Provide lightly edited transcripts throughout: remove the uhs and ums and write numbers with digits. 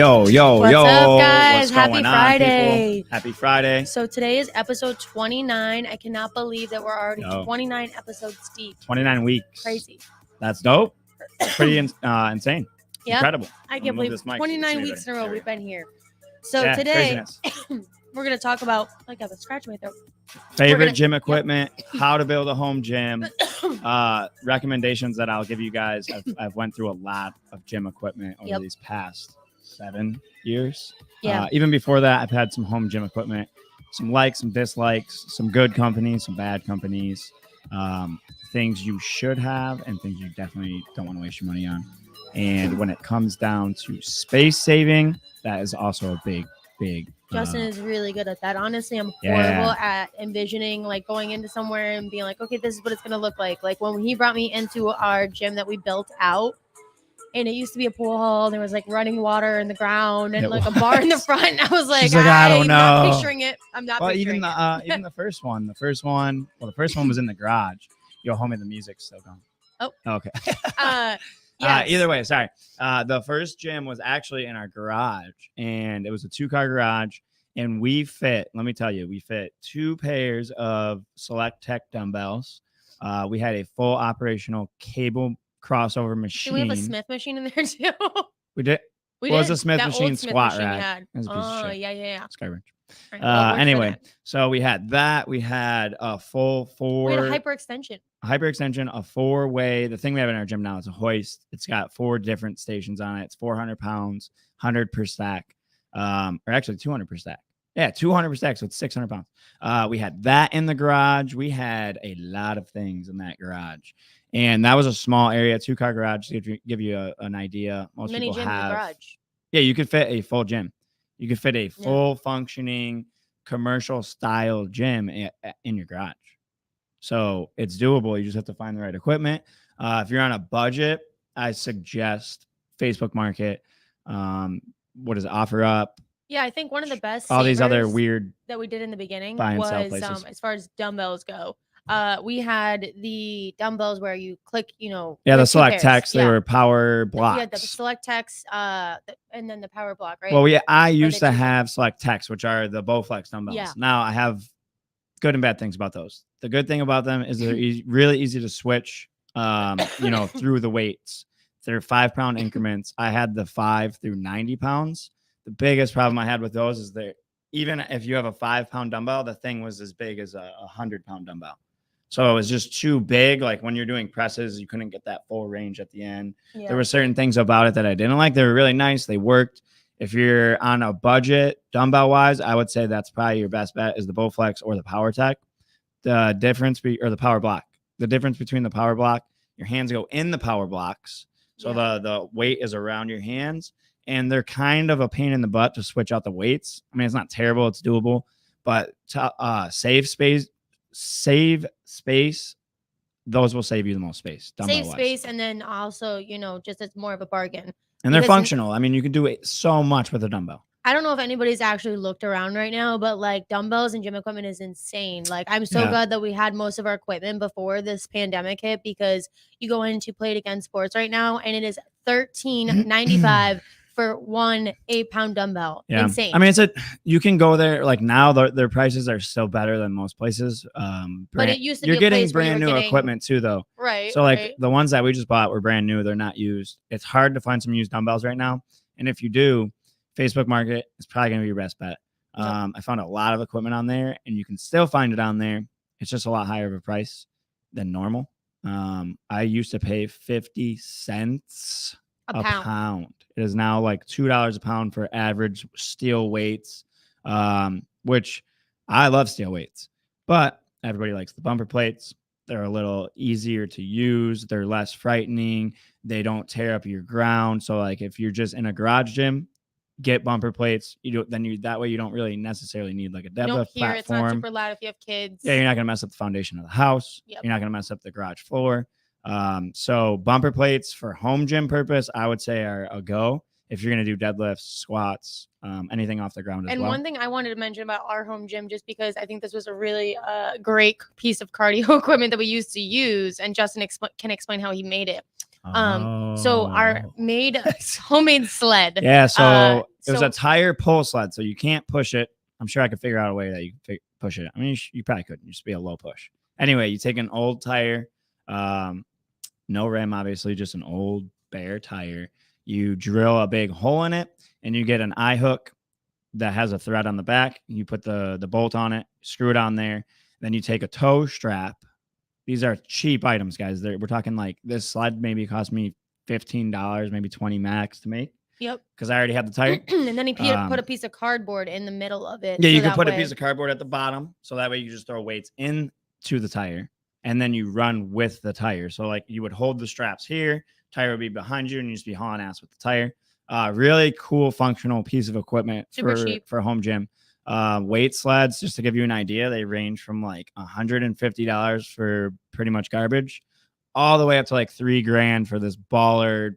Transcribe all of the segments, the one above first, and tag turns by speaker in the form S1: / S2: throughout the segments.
S1: What's
S2: up, guys?
S1: What's
S2: Happy
S1: going
S2: Friday.
S1: on, people? Happy Friday.
S2: So today is episode 29. I cannot believe that we're already 29 episodes deep.
S1: 29 weeks.
S2: Crazy.
S1: That's dope. It's pretty insane.
S2: Yeah.
S1: Incredible.
S2: I can't believe 29 weeks in a row we've been here. So today we're going to talk about, I got a scratch in my throat.
S1: Favorite gym equipment, how to build a home gym, recommendations that I'll give you guys. I've went through a lot of gym equipment over these past 7 years. Even before that, I've had some home gym equipment, some likes, some dislikes, some good companies, some bad companies, things you should have and things you definitely don't want to waste your money on. And when it comes down to space saving, that is also a big
S2: Justin is really good at that. Honestly, I'm horrible at envisioning like going into somewhere and being like, okay, this is what it's gonna look like. Like when he brought me into our gym that we built out, and it used to be a pool hall, and there was like running water in the ground and like a bar in the front. And I was like,
S1: I don't know.
S2: I'm not picturing it. I'm not picturing
S1: it. Even the first one. The first one was in the garage. Yo, homie, the music's still going.
S2: Oh,
S1: okay.
S2: Yes.
S1: Either way, sorry. The first gym was actually in our garage, and it was a 2-car garage, and we fit 2 pairs of Select Tech dumbbells. We had a full operational cable crossover machine.
S2: Did we have a Smith machine in there too?
S1: We did.
S2: We
S1: did.
S2: was
S1: a Smith machine squat
S2: rack.
S1: Oh,
S2: yeah.
S1: Skywrench.
S2: Right,
S1: anyway, so we had that. We had a full 4.
S2: We had a hyperextension.
S1: A 4-way. The thing we have in our gym now is a hoist. It's got 4 different stations on it. It's 400 pounds, 100 per stack, or actually 200 per stack. Yeah, 200 per stack, so it's 600 pounds. We had that in the garage. We had a lot of things in that garage, and that was a small area, 2-car garage. To give you an idea, most
S2: Mini
S1: people
S2: gym
S1: have.
S2: In the garage.
S1: Yeah, you could fit a full gym. You could fit a full functioning commercial style gym in your garage. So it's doable. You just have to find the right equipment. If you're on a budget, I suggest Facebook Market. What is it? OfferUp.
S2: Yeah, I think one of the best.
S1: All these other weird
S2: that we did in the beginning
S1: was
S2: as far as dumbbells go. We had the dumbbells where you click,
S1: the Select Techs. They were power blocks.
S2: Yeah, the Select Techs, and then the power block, right?
S1: Well, I used to have Select Techs, which are the Bowflex dumbbells.
S2: Yeah.
S1: Now I have good and bad things about those. The good thing about them is they're really easy to switch, through the weights. They're 5-pound increments. I had the 5 through 90 pounds. The biggest problem I had with those is that even if you have a 5-pound dumbbell, the thing was as big as a 100-pound dumbbell. So it was just too big. Like when you're doing presses, you couldn't get that full range at the end. Yeah. There were certain things about it that I didn't like. They were really nice. They worked. If you're on a budget dumbbell wise, I would say that's probably your best bet is the Bowflex or the PowerTech. The difference or the Power Block. The difference between the Power Block, your hands go in the Power Blocks. So the weight is around your hands, and they're kind of a pain in the butt to switch out the weights. I mean, it's not terrible. It's doable, but to save space, those will save you the most space.
S2: Save space, and then also, just it's more of a bargain.
S1: And they're functional. I mean, you can do so much with a dumbbell.
S2: I don't know if anybody's actually looked around right now, but like dumbbells and gym equipment is insane. Like I'm so
S1: Yeah.
S2: glad that we had most of our equipment before this pandemic hit, because you go into Play It Again Sports right now and it is $13.95 for one 8-pound dumbbell.
S1: Yeah.
S2: Insane.
S1: I mean, you can go there like now. Their prices are still better than most places.
S2: But it used to
S1: you're
S2: be a
S1: getting
S2: place where you
S1: brand
S2: were
S1: new
S2: getting-
S1: equipment too, though.
S2: right.
S1: So like
S2: right.
S1: the ones that we just bought were brand new. They're not used. It's hard to find some used dumbbells right now. And if you do, Facebook Market is probably gonna be your best bet.
S2: Yep.
S1: I found a lot of equipment on there, and you can still find it on there. It's just a lot higher of a price than normal. I used to pay 50 cents
S2: a pound.
S1: It is now like $2 a pound for average steel weights, which I love steel weights, but everybody likes the bumper plates. They're a little easier to use. They're less frightening. They don't tear up your ground. So like if you're just in a garage gym, get bumper plates. That way you don't really necessarily need like a
S2: You don't
S1: deadlift
S2: hear it's not
S1: platform.
S2: super loud if you have kids.
S1: Yeah, you're not gonna mess up the foundation of the house.
S2: Yep.
S1: You're not gonna mess up the garage floor. So bumper plates for home gym purpose, I would say are a go if you're gonna do deadlifts, squats, anything off the ground as
S2: And
S1: well.
S2: one thing I wanted to mention about our home gym, just because I think this was a really great piece of cardio equipment that we used to use, and Justin can explain how he made it. So our homemade sled.
S1: Yeah, so it was
S2: so-
S1: a tire pull sled, so you can't push it. I'm sure I could figure out a way that you can push it. I mean, you probably couldn't. Just be a low push. Anyway, you take an old tire, no rim, obviously, just an old bare tire. You drill a big hole in it, and you get an eye hook that has a thread on the back. You put the bolt on it, screw it on there. Then you take a toe strap. These are cheap items, guys. We're talking like this sled maybe cost me $15, maybe 20 max to make.
S2: Yep.
S1: Because I already had the tire.
S2: And then he put a piece of cardboard in the middle of it.
S1: Yeah,
S2: so
S1: you can
S2: that
S1: put a
S2: way-
S1: piece of cardboard at the bottom, so that way you just throw weights into the tire, and then you run with the tire. So like you would hold the straps here, tire would be behind you, and you just be hauling ass with the tire. Really cool, functional piece of equipment
S2: Super cheap.
S1: for home gym. Weight sleds, just to give you an idea, they range from like $150 for pretty much garbage, all the way up to like $3,000 for this baller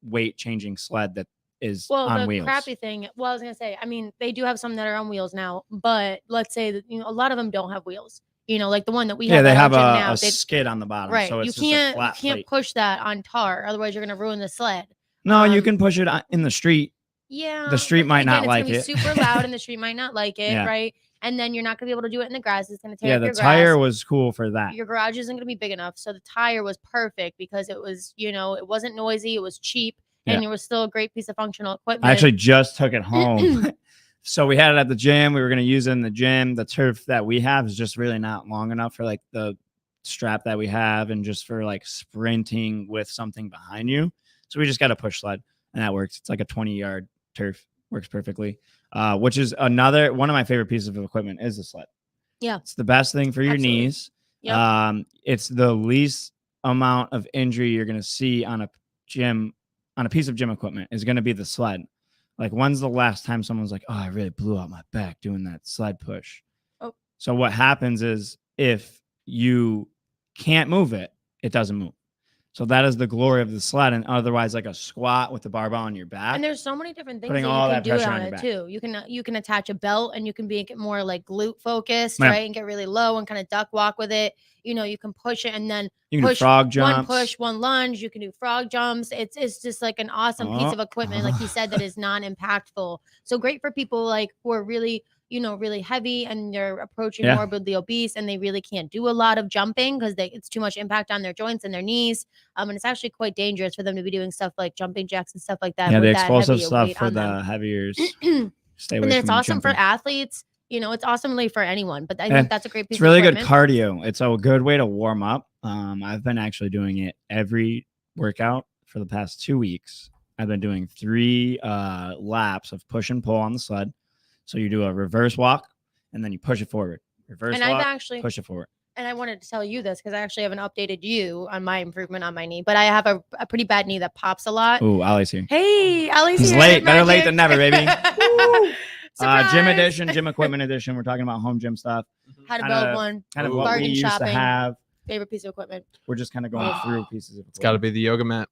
S1: weight changing sled that is on
S2: the
S1: wheels.
S2: crappy thing. Well, I was gonna say, I mean, they do have some that are on wheels now, but let's say that a lot of them don't have wheels. Like the one that we have.
S1: Yeah, they
S2: at our
S1: have
S2: gym
S1: a
S2: now,
S1: skid on the bottom,
S2: right.
S1: so
S2: You
S1: it's just a flat
S2: can't
S1: plate.
S2: push that on tar, otherwise you're gonna ruin the sled.
S1: No, you can push it in the street.
S2: Yeah,
S1: The street
S2: but
S1: might
S2: again,
S1: not
S2: it's
S1: like
S2: gonna
S1: it.
S2: be super loud, and the street might not like it,
S1: Yeah.
S2: right? And then you're not gonna be able to do it in the grass. It's gonna tear
S1: Yeah,
S2: up
S1: the
S2: your
S1: tire
S2: grass.
S1: was cool for that.
S2: Your garage isn't gonna be big enough, so the tire was perfect because it was, it wasn't noisy, it was cheap, and it was still a great piece of functional equipment.
S1: I actually just took it home. So we had it at the gym. We were going to use it in the gym. The turf that we have is just really not long enough for like the strap that we have and just for like sprinting with something behind you. So we just got a push sled, and that works. It's like a 20-yard turf. Works perfectly. Which is one of my favorite pieces of equipment is the sled.
S2: Yeah.
S1: It's the best thing for your
S2: Absolutely.
S1: knees.
S2: Yep.
S1: It's the least amount of injury you're going to see on a piece of gym equipment is going to be the sled. Like, when's the last time someone's like, oh, I really blew out my back doing that sled push?
S2: Oh.
S1: So what happens is if you can't move it, it doesn't move. So that is the glory of the sled. And otherwise, like a squat with the barbell on your back.
S2: And there's so many different things
S1: Putting
S2: that
S1: all
S2: you can
S1: that
S2: do
S1: pressure
S2: on
S1: on your
S2: it
S1: back.
S2: too. You can attach a belt, and you can make it more like glute focused,
S1: Yeah.
S2: right? And get really low and kind of duck walk with it. You can push it, and then
S1: You can do
S2: push
S1: frog jumps.
S2: one push, one lunge. You can do frog jumps. It's just like an awesome piece of equipment, like he said, that is non-impactful. So great for people like who are really, really heavy, and they're approaching
S1: Yeah.
S2: morbidly obese, and they really can't do a lot of jumping because it's too much impact on their joints and their knees. And it's actually quite dangerous for them to be doing stuff like jumping jacks and stuff like that.
S1: Yeah,
S2: with
S1: the
S2: that
S1: explosive
S2: heavy
S1: stuff
S2: weight
S1: for
S2: on them.
S1: the heaviers. Stay away
S2: And then it's
S1: from
S2: awesome for
S1: jumping.
S2: athletes. It's awesomely for anyone, but I
S1: Yeah.
S2: think that's a great piece
S1: It's really
S2: of
S1: good
S2: equipment.
S1: cardio. It's a good way to warm up. I've been actually doing it every workout for the past 2 weeks. I've been doing 3 laps of push and pull on the sled. So you do a reverse walk, and then you push it forward. Reverse
S2: And
S1: walk,
S2: I've actually,
S1: push it forward.
S2: and I wanted to tell you this because I actually haven't updated you on my improvement on my knee, but I have a pretty bad knee that pops a lot.
S1: Ooh, Ollie's here.
S2: Hey, Ali's
S1: It's
S2: here.
S1: late. Better late
S2: Magic.
S1: than never, baby. Gym
S2: Surprise.
S1: edition, gym equipment edition. We're talking about home gym stuff.
S2: How to
S1: kinda-
S2: build one.
S1: Kind of
S3: Ooh.
S1: what we
S2: Bargain
S1: used
S2: shopping.
S1: to have.
S2: Favorite piece of equipment.
S1: We're just kind of going through pieces of
S3: It's got to
S1: equipment.
S3: be the yoga mat.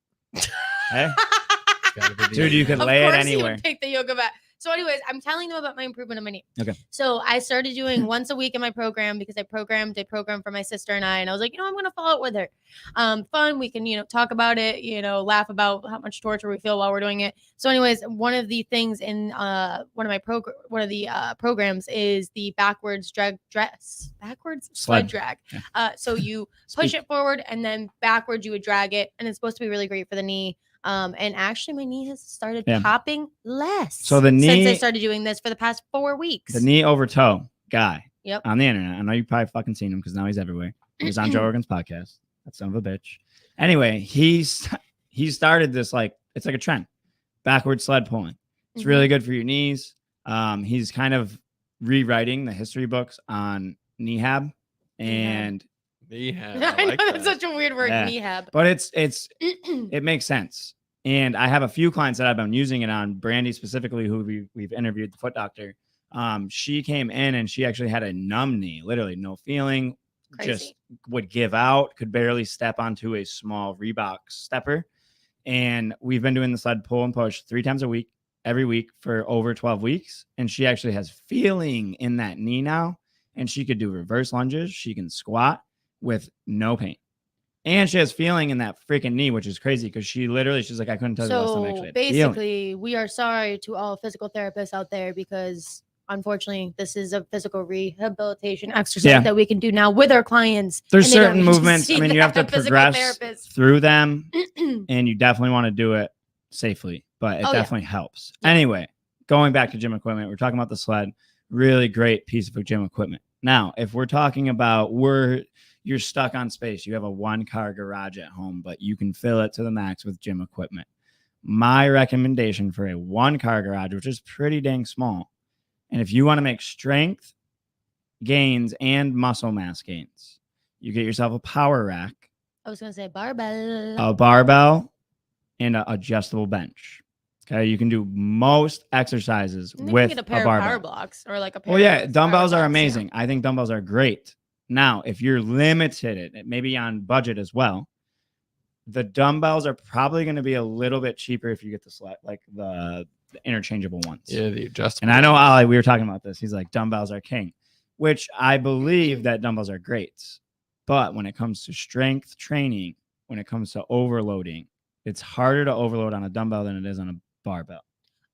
S1: Hey?
S3: It's gotta be the
S1: Dude, you
S3: yoga
S1: could
S3: mat.
S1: lay it
S2: Of course
S1: anywhere.
S2: you would pick the yoga mat. So anyways, I'm telling them about my improvement of my knee.
S1: Okay.
S2: So I started doing once a week in my program because I programmed a program for my sister and I was like, I'm going to follow it with her. Fun. We can, talk about it, laugh about how much torture we feel while we're doing it. So anyways, one of the things in one of the programs is the backwards sled drag.
S1: Yeah.
S2: So you push it forward and then backwards you would drag it, and it's supposed to be really great for the knee. And actually my knee has started popping less.
S1: So the knee,
S2: since I started doing this for the past 4 weeks.
S1: The knee over toe guy.
S2: Yep.
S1: On the internet. I know you probably fucking seen him because now he's everywhere. He was on Joe Rogan's podcast. That son of a bitch. Anyway, he started this it's like a trend. Backward sled pulling. It's really good for your knees. He's kind of rewriting the history books on kneehab and
S3: Kneehab.
S2: I know that's such a weird word, kneehab.
S1: But it makes sense. And I have a few clients that I've been using it on. Brandy specifically, who we've interviewed, the foot doctor. She came in and she actually had a numb knee, literally no feeling, just would give out, could barely step onto a small Reebok stepper. And we've been doing the sled pull and push 3 times a week, every week for over 12 weeks. And she actually has feeling in that knee now. And she could do reverse lunges. She can squat with no pain. And she has feeling in that freaking knee, which is crazy because she's like, I couldn't tell you the last time I actually had
S2: basically, we are sorry to all physical therapists out there because unfortunately, this is a physical rehabilitation exercise that we can do now with our clients.
S1: There's certain movements. I mean, you have to progress through them and you definitely want to do it safely, but it definitely helps. Yeah. Anyway, going back to gym equipment, we're talking about the sled, really great piece of gym equipment. Now, if we're talking about you're stuck on space, you have a 1-car garage at home, but you can fill it to the max with gym equipment. My recommendation for a 1-car garage, which is pretty dang small, and if you want to make strength gains and muscle mass gains, you get yourself a power rack.
S2: I was going to say barbell.
S1: A barbell and an adjustable bench. Okay, you can do most exercises with a pair of
S2: power blocks or like a pair.
S1: Well, yeah, dumbbells are amazing. Yeah. I think dumbbells are great. Now, if you're limited, maybe on budget as well, the dumbbells are probably going to be a little bit cheaper if you get the interchangeable ones.
S3: Yeah, the adjustable.
S1: And I know Ali, we were talking about this. He's like, dumbbells are king, which I believe that dumbbells are great. But when it comes to strength training, when it comes to overloading, it's harder to overload on a dumbbell than it is on a barbell.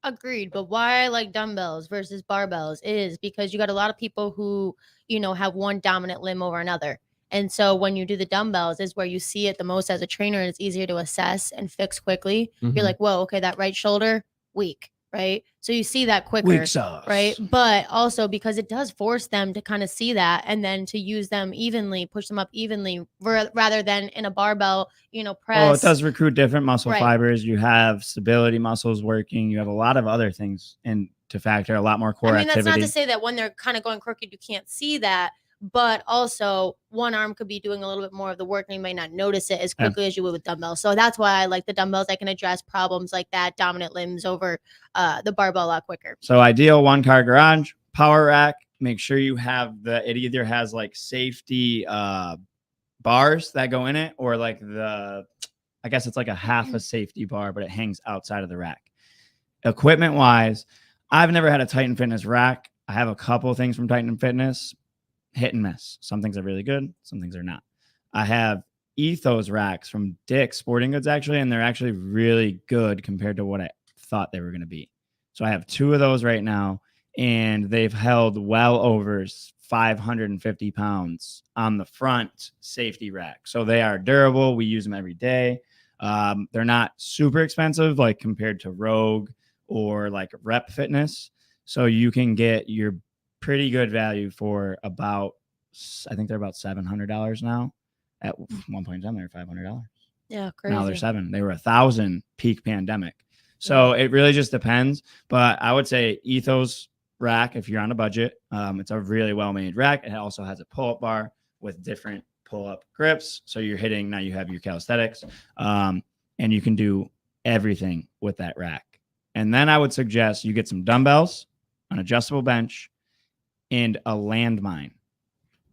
S2: Agreed. But why I like dumbbells versus barbells is because you got a lot of people who, have one dominant limb over another. And so when you do the dumbbells is where you see it the most as a trainer, and it's easier to assess and fix quickly. Mm-hmm. You're like, whoa, okay, that right shoulder, weak, right? So you see that quicker,
S1: weak sauce.
S2: Right? But also because it does force them to kind of see that and then to use them evenly, push them up evenly rather than in a barbell, press.
S1: Oh, it does recruit different muscle fibers. You have stability muscles working. You have a lot of other things to factor, a lot more core activity.
S2: That's not to say that when they're kind of going crooked, you can't see that. But also one arm could be doing a little bit more of the work and you might not notice it as quickly as you would with dumbbells. So that's why I like the dumbbells. I can address problems like that, dominant limbs over the barbell a lot quicker.
S1: So ideal 1-car garage, power rack. Make sure you have it either has like safety bars that go in it or like I guess it's like a half a safety bar, but it hangs outside of the rack. Equipment wise, I've never had a Titan Fitness rack. I have a couple of things from Titan Fitness. Hit and miss. Some things are really good. Some things are not. I have Ethos racks from Dick's Sporting Goods actually, and they're actually really good compared to what I thought they were going to be. So I have 2 of those right now, and they've held well over 550 pounds on the front safety rack. So they are durable. We use them every day. They're not super expensive, like compared to Rogue or like Rep Fitness. So you can get your pretty good value for about, I think they're about $700 now. At one point in time, they were $500.
S2: Yeah, crazy.
S1: Now they're $700. They were $1,000 peak pandemic. So it really just depends. But I would say Ethos rack, if you're on a budget, it's a really well-made rack. It also has a pull-up bar with different pull-up grips. So you're hitting, now you have your calisthenics, and you can do everything with that rack. And then I would suggest you get some dumbbells, an adjustable bench, and a landmine.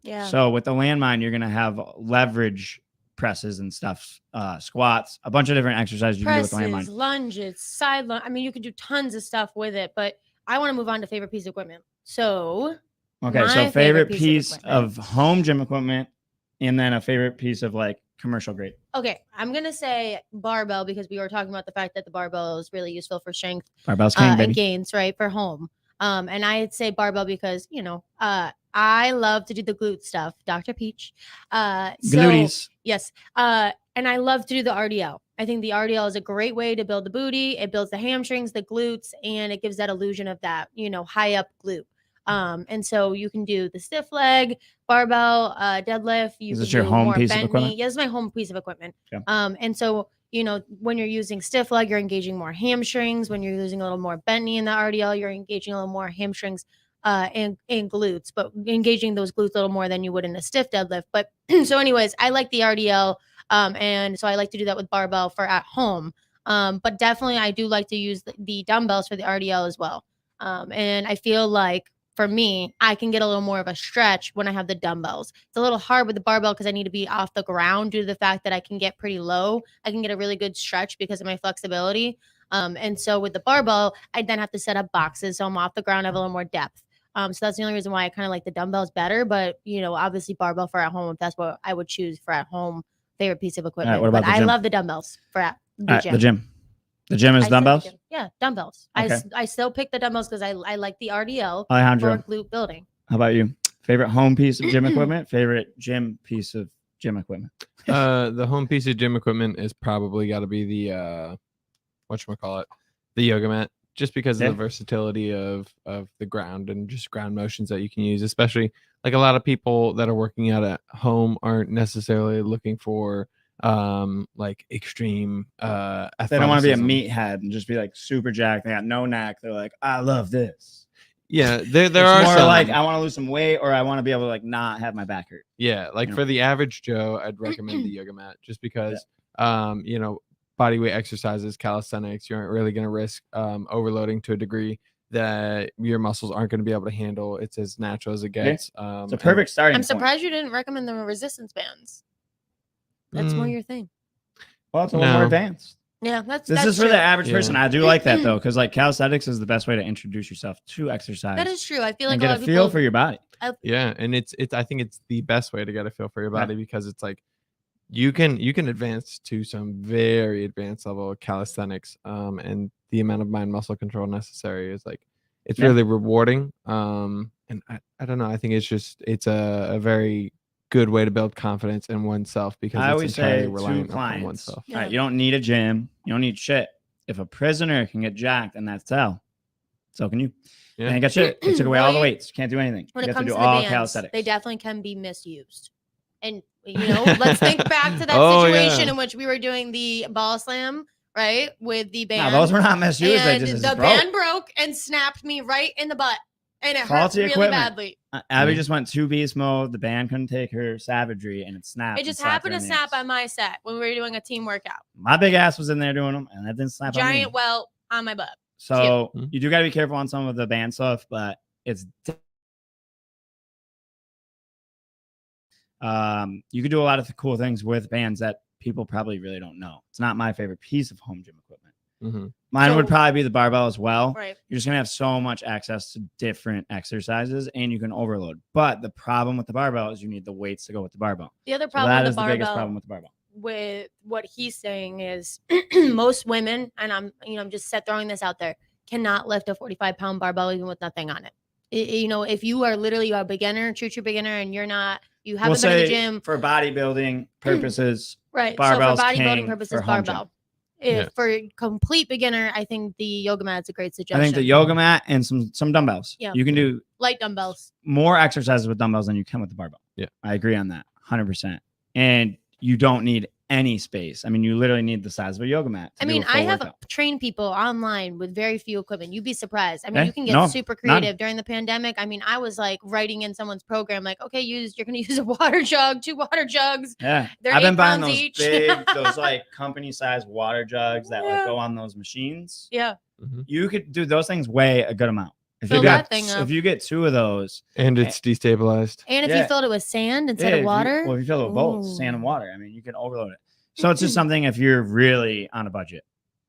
S2: Yeah.
S1: So with the landmine, you're going to have leverage presses and stuff, squats, a bunch of different exercises you can do with landmine.
S2: Lunges, side lunge. I mean, you could do tons of stuff with it, but I want to move on to favorite piece of equipment. So
S1: Okay,
S2: my
S1: so favorite piece
S2: equipment.
S1: of home gym equipment, and then a favorite piece of like commercial grade.
S2: Okay, I'm gonna say barbell because we were talking about the fact that the barbell is really useful for strength
S1: Barbell's king, baby.
S2: and gains, right, for home. And I'd say barbell because I love to do the glute stuff, Dr. Peach.
S1: Glutees.
S2: Yes. And I love to do the RDL. I think the RDL is a great way to build the booty. It builds the hamstrings, the glutes, and it gives that illusion of that, high up glute. And so you can do the stiff leg, barbell, deadlift.
S1: Is this your home piece of equipment?
S2: Yeah, this is my home piece of equipment.
S1: Yeah.
S2: And so, when you're using stiff leg, you're engaging more hamstrings. When you're using a little more bent knee in the RDL, you're engaging a little more hamstrings and glutes, but engaging those glutes a little more than you would in a stiff deadlift. But so anyways, I like the RDL. And so I like to do that with barbell for at home. But definitely I do like to use the dumbbells for the RDL as well. And I feel like for me, I can get a little more of a stretch when I have the dumbbells. It's a little hard with the barbell because I need to be off the ground due to the fact that I can get pretty low. I can get a really good stretch because of my flexibility. And so with the barbell, I then have to set up boxes. So I'm off the ground, I have a little more depth. So that's the only reason why I kind of like the dumbbells better. But, obviously barbell for at home, if that's what I would choose for at home, favorite piece of equipment.
S1: What about
S2: but I love the dumbbells for at the gym.
S1: The gym. The gym is dumbbells?
S2: Yeah, dumbbells.
S1: Okay.
S2: I still pick the dumbbells because I like the RDL
S1: Alejandro,
S2: for glute building.
S1: how about you? Favorite home piece of gym equipment? Favorite gym piece of gym equipment?
S3: The home piece of gym equipment is probably got to be the whatchamacallit, the yoga mat, just because of the versatility of the ground and just ground motions that you can use, especially like a lot of people that are working out at home aren't necessarily looking for like extreme
S1: They don't want to be a
S3: athleticism.
S1: meathead and just be like super jacked. They got no neck. They're like, I love this.
S3: Yeah, there
S1: It's
S3: are
S1: more
S3: some,
S1: like I want to lose some weight or I want to be able to like not have my back hurt.
S3: yeah, like
S1: you know.
S3: for the average Joe, I'd recommend the yoga mat just because body weight exercises, calisthenics, you aren't really going to risk overloading to a degree that your muscles aren't going to be able to handle. It's as natural as it gets.
S1: It's a perfect starting
S2: I'm
S1: point.
S2: surprised you didn't recommend the resistance bands. That's more your thing.
S1: Well, it's a little more advanced.
S2: Yeah, that's
S1: This is for
S2: true.
S1: the average
S3: Yeah.
S1: person. I do like that though, because like calisthenics is the best way to introduce yourself to exercise.
S2: That is true. I feel like
S1: and
S2: a
S1: get
S2: lot
S1: a
S2: of
S1: feel
S2: people
S1: for your body.
S3: Yeah, and it's I think it's the best way to get a feel for your body because it's like you can advance to some very advanced level of calisthenics, and the amount of mind muscle control necessary is like it's really rewarding. And I don't know, I think it's a very good way to build confidence in oneself because
S1: I
S3: it's
S1: always
S3: entirely
S1: say to
S3: reliant upon
S1: clients,
S3: oneself.
S2: Yeah.
S1: all right, you don't need a gym. You don't need shit. If a prisoner can get jacked and that's hell, so can you.
S3: Yeah.
S1: And get shit. They took away all the
S2: Really?
S1: weights. Can't do anything.
S2: when
S1: You
S2: it
S1: have to
S2: comes
S1: do
S2: to the
S1: all
S2: bands,
S1: calisthenics.
S2: they definitely can be misused. And let's think back to that
S3: Oh,
S2: situation
S3: yeah.
S2: in which we were doing the ball slam, right? With the
S1: No,
S2: band.
S1: those were not misused. They
S2: and
S1: just
S2: the
S1: broke.
S2: band broke and snapped me right in the butt. And it hurt
S1: Faulty
S2: really
S1: equipment.
S2: badly.
S1: Abby just went 2 beast mode. The band couldn't take her savagery and it snapped.
S2: It
S1: and
S2: just
S1: slapped
S2: happened
S1: her
S2: to
S1: in the
S2: snap
S1: ass.
S2: on my set when we were doing a team workout.
S1: My big ass was in there doing them, and that didn't slap on
S2: Giant
S1: me.
S2: welt on my butt.
S1: So
S3: Cute.
S1: you do got to be careful on some of the band stuff, but it's you could do a lot of cool things with bands that people probably really don't know. It's not my favorite piece of home gym equipment.
S3: Mm-hmm.
S1: Mine would
S2: So-
S1: probably be the barbell as well.
S2: Right.
S1: You're just gonna have so much access to different exercises, and you can overload. But the problem with the barbell is you need the weights to go with the barbell.
S2: The other
S1: So
S2: problem
S1: that
S2: with
S1: is
S2: the
S1: the biggest
S2: barbell
S1: problem with the barbell.
S2: with what he's saying is most women, and I'm just throwing this out there, cannot lift a 45-pound barbell even with nothing on it. If you are literally a beginner, true beginner, and you haven't been in the gym
S1: for bodybuilding purposes.
S2: right?
S1: barbell's
S2: so for
S1: king
S2: bodybuilding purposes,
S1: for home gym.
S2: barbell. If for complete beginner, I think the yoga mat's a great suggestion.
S1: I think the yoga mat and some dumbbells.
S2: Yeah.
S1: You can do
S2: light dumbbells.
S1: more exercises with dumbbells than you can with the barbell.
S3: Yeah.
S1: I agree on that 100%. And you don't need any space. I mean, you literally need the size of a yoga mat.
S2: I mean, I have trained people online with very few equipment. You'd be surprised. I mean,
S1: Okay.
S2: you can get
S1: No,
S2: super creative during the pandemic. I mean, I was like writing in someone's program, like, okay, you're going to use a water jug, 2 water jugs.
S1: Yeah.
S2: They're
S1: I've been
S2: 8
S1: buying
S2: pounds
S1: those
S2: each.
S1: big, those like company size water jugs that like go on those machines.
S2: Yeah.
S3: Mm-hmm.
S1: You could do those things weigh a good amount. If
S2: Fill
S1: you got,
S2: that thing up.
S1: if you get 2 of those,
S3: And it's destabilized.
S2: And if
S1: Yeah.
S2: you filled it with sand instead
S1: yeah,
S2: of water.
S1: if you fill it with both
S2: Ooh.
S1: sand and water, I mean, you can overload it. So it's just something if you're really on a budget,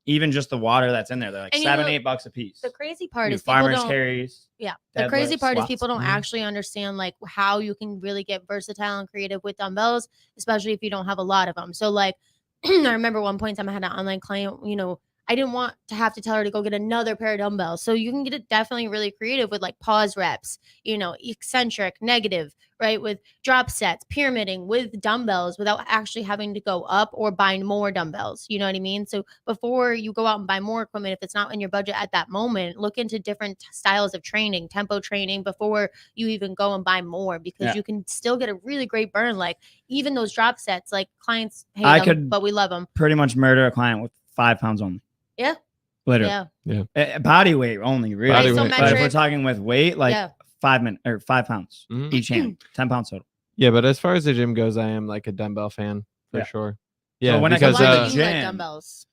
S1: even just the water that's in there, they're like
S2: And
S1: $7-8 a piece.
S2: The crazy part
S1: You
S2: is people
S1: farmers
S2: don't.
S1: carries.
S2: Yeah. The crazy
S1: deadlifts,
S2: part is
S1: squats.
S2: people don't
S3: Mhm.
S2: actually understand like how you can really get versatile and creative with dumbbells, especially if you don't have a lot of them. So like I remember one point in time I had an online client, I didn't want to have to tell her to go get another pair of dumbbells. So you can get it definitely really creative with like pause reps, eccentric, negative, right? With drop sets, pyramiding with dumbbells without actually having to go up or buy more dumbbells. You know what I mean? So before you go out and buy more equipment, if it's not in your budget at that moment, look into different styles of training, tempo training before you even go and buy more, because
S1: Yeah.
S2: you can still get a really great burn. Like even those drop sets, like clients hate
S1: I
S2: them,
S1: could-
S2: but we love them.
S1: Pretty much murder a client with 5 pounds only.
S2: Yeah.
S1: Literally.
S2: Yeah.
S1: Body weight only, really.
S3: Body
S2: so
S3: weight.
S1: But if we're
S2: metric,
S1: talking with weight, like
S2: yeah.
S1: 5 pounds
S3: Mhm.
S1: each hand, 10 pounds total.
S3: Yeah, but as far as the gym goes, I am like a dumbbell fan for
S1: Yeah.
S3: sure. Yeah,
S1: when it
S3: because
S1: comes to the
S2: Why do you like
S1: gym-
S2: dumbbells?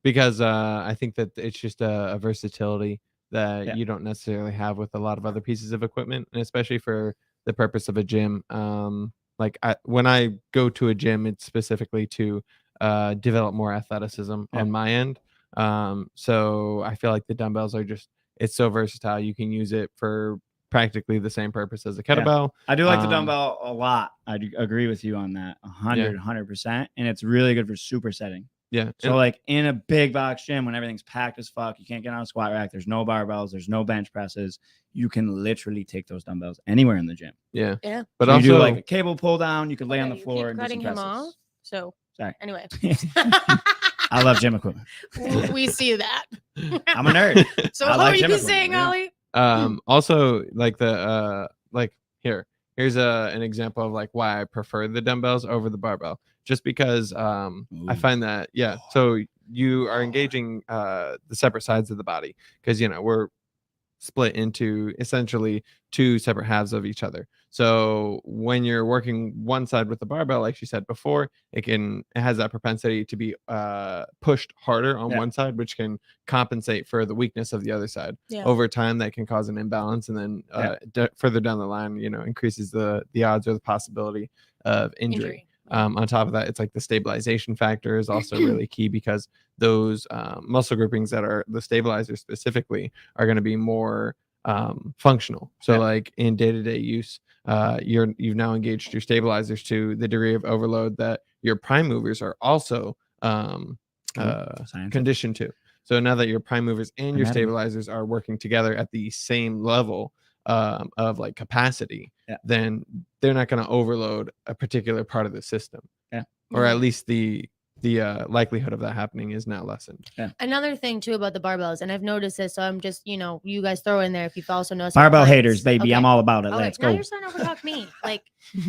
S3: I think that it's just a versatility that
S1: Yeah.
S3: you don't necessarily have with a lot of other pieces of equipment, and especially for the purpose of a gym. When I go to a gym, it's specifically to develop more athleticism
S1: Yeah.
S3: on my end. So I feel like the dumbbells are it's so versatile. You can use it for practically the same purpose as a kettlebell.
S1: I do like the
S3: Um,
S1: dumbbell a lot. I do agree with you on that 100%. And it's really good for supersetting.
S3: Yeah.
S1: So like in a big box gym when everything's packed as fuck, you can't get on a squat rack, there's no barbells, there's no bench presses. You can literally take those dumbbells anywhere in the gym.
S3: yeah.
S2: Yeah.
S3: But
S1: So you
S3: also
S1: do like a cable pull down, you could lay on the
S2: You
S1: floor
S2: keep
S1: and do
S2: cutting
S1: some
S2: him off.
S1: presses.
S2: So
S1: Sorry.
S2: anyway,
S1: I love gym equipment.
S2: we see that.
S1: I'm a nerd.
S2: So
S1: I
S2: what
S1: like
S2: were
S1: gym
S2: you
S1: equipment,
S2: saying,
S1: yeah.
S2: Ollie?
S3: Also like here's an example of like why I prefer the dumbbells over the barbell, just because I
S1: Ooh.
S3: find that so you are engaging the separate sides of the body, because we're split into essentially two separate halves of each other. So when you're working one side with the barbell, like she said before, it has that propensity to be pushed harder on
S1: Yeah.
S3: one side, which can compensate for the weakness of the other side.
S2: Yeah.
S3: Over time, that can cause an imbalance, and then further down the line, increases the odds or the possibility of injury. On top of that, it's like the stabilization factor is also really key, because those muscle groupings that are the stabilizers specifically are going to be more functional. So
S1: Yeah.
S3: like in day-to-day use, you've now engaged your stabilizers to the degree of overload that your prime movers are also
S1: Science.
S3: conditioned to. So now that your prime movers and your
S1: Anatomy.
S3: stabilizers are working together at the same level of like capacity,
S1: Yeah.
S3: then they're not going to overload a particular part of the system.
S1: Yeah.
S3: Or at least the likelihood of that happening is now lessened.
S2: Another thing too about the barbells, and I've noticed this, so I'm just, you guys throw in there if you've also noticed.
S1: Barbell
S2: clients.
S1: haters, baby.
S2: Okay.
S1: I'm all about it.
S2: Okay,
S1: Let's
S2: now
S1: go.
S2: you're starting to overtalk me. Like,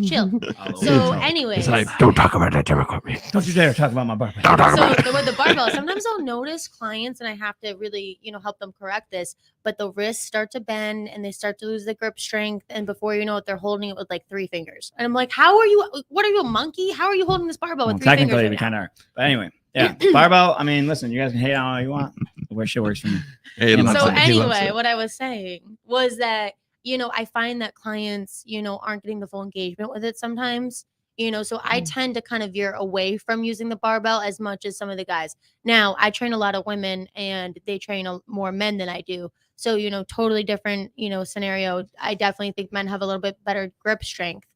S2: chill.
S1: Oh,
S2: So,
S1: no.
S2: anyways,
S3: don't talk about that gym equipment.
S1: Don't you dare talk about my barbell.
S2: so with the barbell, sometimes I'll notice clients, and I have to really, help them correct this. But the wrists start to bend, and they start to lose the grip strength, and before you know it, they're holding it with like 3 fingers. And I'm like, how are you? What are you, a monkey? How are you holding this barbell
S1: Well,
S2: with 3 fingers?
S1: technically,
S2: right
S1: we
S2: now?
S1: kind of are. But anyway, yeah. Barbell, I mean, listen, you guys can hate on all you want. Where shit works for me.
S3: He
S1: So
S3: loves
S2: So
S3: it. He loves
S2: anyway,
S3: it.
S2: what I was saying was that, I find that clients, aren't getting the full engagement with it sometimes, so I tend to kind of veer away from using the barbell as much as some of the guys. Now, I train a lot of women and they train more men than I do. So, totally different, scenario. I definitely think men have a little bit better grip strength.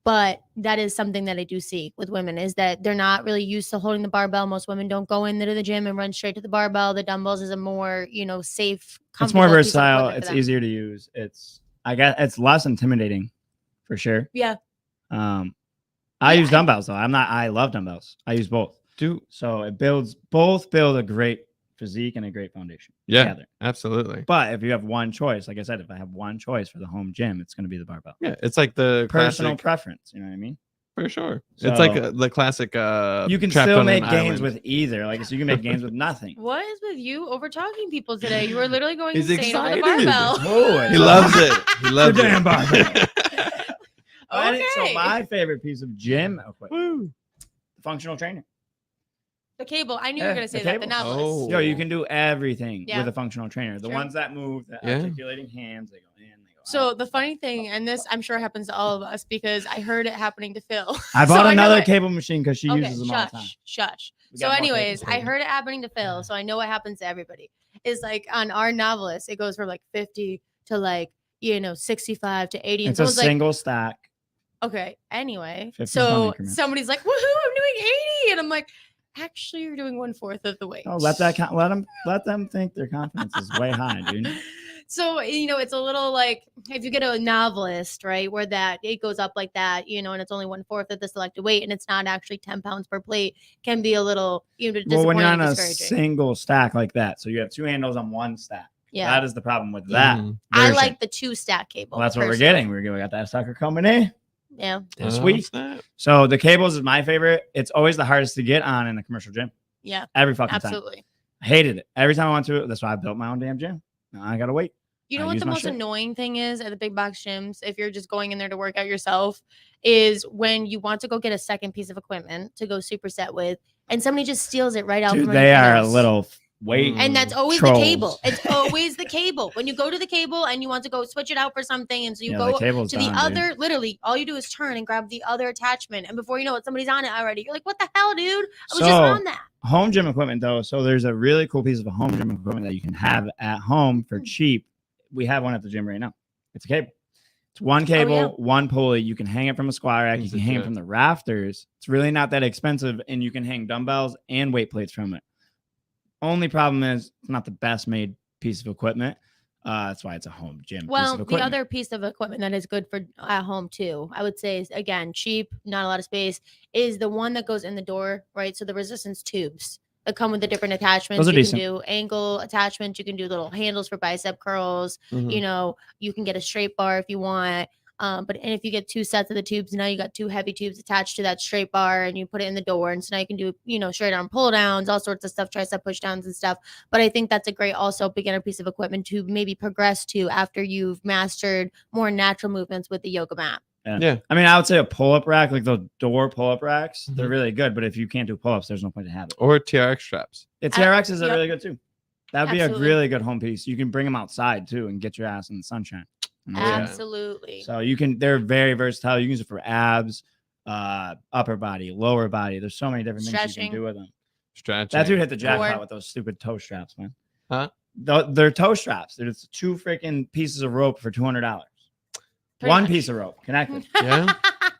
S2: But that is something that I do see with women, is that they're not really used to holding the barbell. Most women don't go into the gym and run straight to the barbell. The dumbbells is a more, safe,
S1: It's
S2: comfortable
S1: more
S2: piece of
S1: versatile.
S2: equipment for
S1: It's
S2: them.
S1: easier to use. I guess it's less intimidating, for sure.
S2: Yeah.
S1: I use dumbbells though. I love dumbbells. I use both. So it both build a great physique and a great foundation.
S3: Yeah,
S1: Together.
S3: absolutely.
S1: But if you have one choice, like I said, if I have one choice for the home gym, it's going to be the barbell.
S3: Yeah, it's like the
S1: Personal
S3: classic,
S1: preference. You know what I mean?
S3: for sure.
S1: So-
S3: It's like the classic.
S1: You can
S3: trapped
S1: still
S3: on
S1: make
S3: an
S1: gains
S3: island.
S1: with either. Like, so you can make gains with nothing.
S2: What is with you over talking people today? You were literally going
S3: He's
S2: insane over the
S3: excited.
S2: barbell.
S1: Boy,
S3: He loves it. He loves
S1: The damn barbell.
S3: it.
S1: So
S2: Okay.
S1: my favorite piece of gym equipment, the functional trainer.
S2: The cable. I knew you
S1: Yeah,
S2: were going to
S1: the
S2: say that. The
S1: cable.
S2: Nautilus.
S3: Oh.
S1: Yo, you can do everything
S2: Yeah.
S1: with a functional trainer. The
S2: True.
S1: ones that move, the
S3: Yeah.
S1: articulating hands, they go in, they go
S2: So the funny thing, and this I'm sure happens to all of us because I heard it happening to Phil.
S1: I
S2: So
S1: bought
S2: know
S1: another
S2: it.
S1: cable machine because she
S2: Okay,
S1: uses them all the time.
S2: shush.
S1: We
S2: So
S1: got more
S2: anyways,
S1: cables.
S2: I heard it happening to Phil, so I know what happens to everybody. Is like on our Novelist, it goes from like 50 to like 65 to 80. And
S1: It's a
S2: someone's like,
S1: single stack.
S2: okay, anyway.
S1: 50
S2: So
S1: pound increments.
S2: somebody's like, woohoo, I'm doing 80. And I'm like, actually, you're doing 1/4 of the weight.
S1: Oh, let them think their confidence is way high, dude.
S2: So, it's a little like if you get a Novelist, right, where that it goes up like that, and it's only 1/4 of the selected weight and it's not actually 10 pounds per plate, can be a little,
S1: Well,
S2: disappointing
S1: when you're on
S2: and
S1: a
S2: discouraging.
S1: single stack like that, so you have 2 handles on one stack.
S2: Yeah.
S1: That is the problem with that.
S3: Mhm.
S2: I
S1: version.
S2: like the 2-stack cable.
S1: Well, that's what we're
S2: personally.
S1: getting. We got that sucker coming in.
S2: Yeah.
S1: Yeah, sweet.
S3: Snap.
S1: So the cables is my favorite. It's always the hardest to get on in a commercial gym.
S2: Yeah.
S1: Every fucking time.
S2: Absolutely.
S1: I hated it. Every time I went to it, that's why I built my own damn gym. Now I gotta wait.
S2: You know
S1: I
S2: what
S1: use
S2: the
S1: my
S2: most
S1: shit.
S2: annoying thing is at the big box gyms, if you're just going in there to work out yourself, is when you want to go get a second piece of equipment to go superset with, and somebody just steals it right out
S1: Dude,
S2: from
S1: they
S2: underneath
S1: are a
S2: else.
S1: little weight.
S2: And that's always
S1: trolls.
S2: the cable. It's always the cable. When you go to the cable and you want to go switch it out for something, and so you
S1: Yeah,
S2: go
S1: the cable's
S2: to the
S1: done,
S2: other, literally, all you do is turn and grab the other attachment, and before you know it, somebody's on it already. You're like, what the hell, dude? I was just on that.
S1: Home gym equipment, though. So there's a really cool piece of home gym equipment that you can have at home for cheap. We have one at the gym right now. It's a cable. It's one cable, one pulley. You can hang it from a squat rack. You can hang it from the rafters. It's really not that expensive, and you can hang dumbbells and weight plates from it. Only problem is it's not the best made piece of equipment. That's why it's a home gym. piece
S2: Well,
S1: of
S2: the
S1: equipment.
S2: other piece of equipment that is good for at home too, I would say, is again cheap, not a lot of space, is the one that goes in the door, right? So the resistance tubes that come with the different attachments.
S1: Those are
S2: You
S1: decent.
S2: can do ankle attachments. You can do little handles for bicep curls.
S3: Mhm.
S2: You can get a straight bar if you want. And if you get 2 sets of the tubes, now you got 2 heavy tubes attached to that straight bar, and you put it in the door. And so now you can do, straight arm pull downs, all sorts of stuff, tricep push downs and stuff. But I think that's a great also beginner piece of equipment to maybe progress to after you've mastered more natural movements with the yoga mat.
S3: Yeah.
S1: I mean, I would say a pull-up rack, like the door pull-up racks, they're
S3: Mhm.
S1: really good. But if you can't do pull-ups, there's no point to have it.
S3: Or TRX straps.
S1: The TRXs are
S2: Yep.
S1: really good too. That'd be
S2: Absolutely.
S1: a really good home piece. You can bring them outside too and get your ass in the sunshine.
S3: Yeah.
S2: Absolutely.
S1: So they're very versatile. You can use it for abs, upper body, lower body. There's so many different things you
S2: Stretching.
S1: can do with them.
S3: Stretching.
S1: That dude hit the jackpot
S2: Core.
S1: with those stupid toe straps, man.
S3: Huh?
S1: They're toe straps. There's 2 freaking pieces of rope for $200.
S2: Pretty
S1: One
S2: much.
S1: piece of rope connected.
S3: Yeah.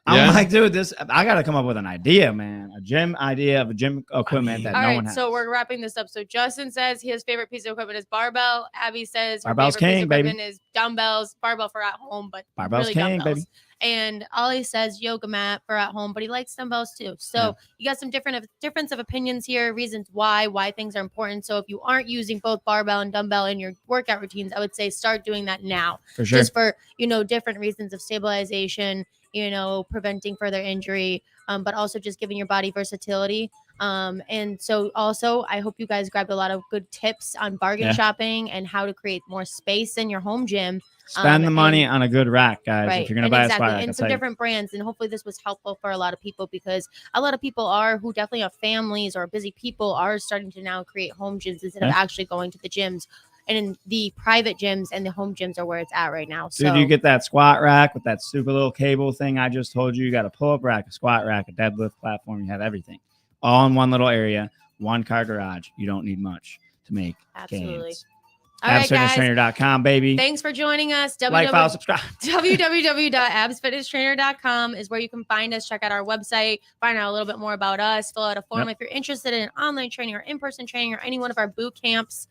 S1: I'm
S3: Yeah.
S1: like, dude, I got to come up with an idea, man. A gym idea of a gym equipment that
S2: All
S1: no
S2: right,
S1: one has.
S2: so we're wrapping this up. So Justin says his favorite piece of equipment is barbell. Abby says her
S1: Barbell's
S2: favorite piece
S1: king,
S2: of
S1: baby.
S2: equipment is dumbbells. Barbell for at home, but
S1: Barbell's
S2: really
S1: king,
S2: dumbbells.
S1: baby.
S2: And Ollie says yoga mat for at home, but he likes dumbbells too. So you got some difference of opinions here, reasons why things are important. So if you aren't using both barbell and dumbbell in your workout routines, I would say start doing that now.
S1: For sure.
S2: Just for different reasons of stabilization, preventing further injury, but also just giving your body versatility. And so also I hope you guys grabbed a lot of good tips on bargain shopping and how to create more space in your home gym.
S1: Spend the money
S2: and-
S1: on a good rack, guys.
S2: Right.
S1: If you're gonna
S2: and
S1: buy
S2: exactly.
S1: a squat rack,
S2: and
S1: I'll
S2: some
S1: tell you.
S2: different brands. And hopefully this was helpful for a lot of people, because a lot of people who definitely have families or busy people are starting to now create home gyms instead of actually going to the gyms. And in the private gyms and the home gyms are where it's at right now.
S1: Dude,
S2: So
S1: you get that squat rack with that super little cable thing I just told you. You got a pull-up rack, a squat rack, a deadlift platform. You have everything all in one little area, one car garage. You don't need much to make
S2: absolutely.
S1: gains.
S2: All right, guys.
S1: AbsFitnessTrainer.com, baby.
S2: Thanks for joining us.
S1: Like, follow, subscribe.
S2: www.absfitnesstrainer.com is where you can find us. Check out our website, find out a little bit more about us, fill out a form if you're interested in online training or in-person training or any one of our boot camps,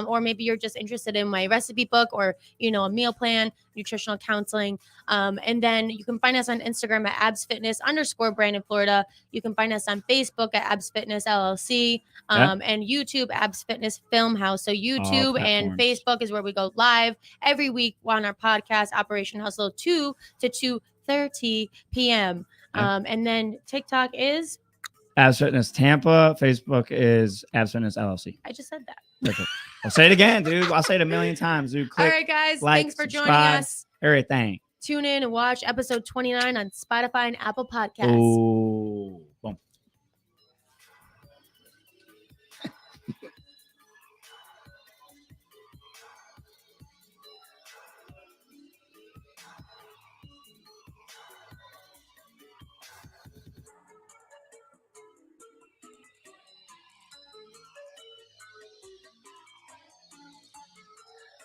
S2: or maybe you're just interested in my recipe book or a meal plan, nutritional counseling. And then you can find us on Instagram at absfitness_brand in Florida. You can find us on Facebook at Abs Fitness LLC, and YouTube Abs Fitness Film House. So YouTube and Facebook is where we go live every week on our podcast, Operation Hustle, 2 to 2:30 p.m. And then TikTok is
S1: Abs Fitness Tampa. Facebook is Abs Fitness LLC.
S2: I just said that.
S1: Perfect. I'll say it again, dude. I'll say it a million times, dude. Click
S2: All right, guys.
S1: like,
S2: Thanks for joining
S1: subscribe.
S2: us.
S1: everything.
S2: Tune in and watch episode 29 on Spotify and Apple Podcasts.
S1: Ooh.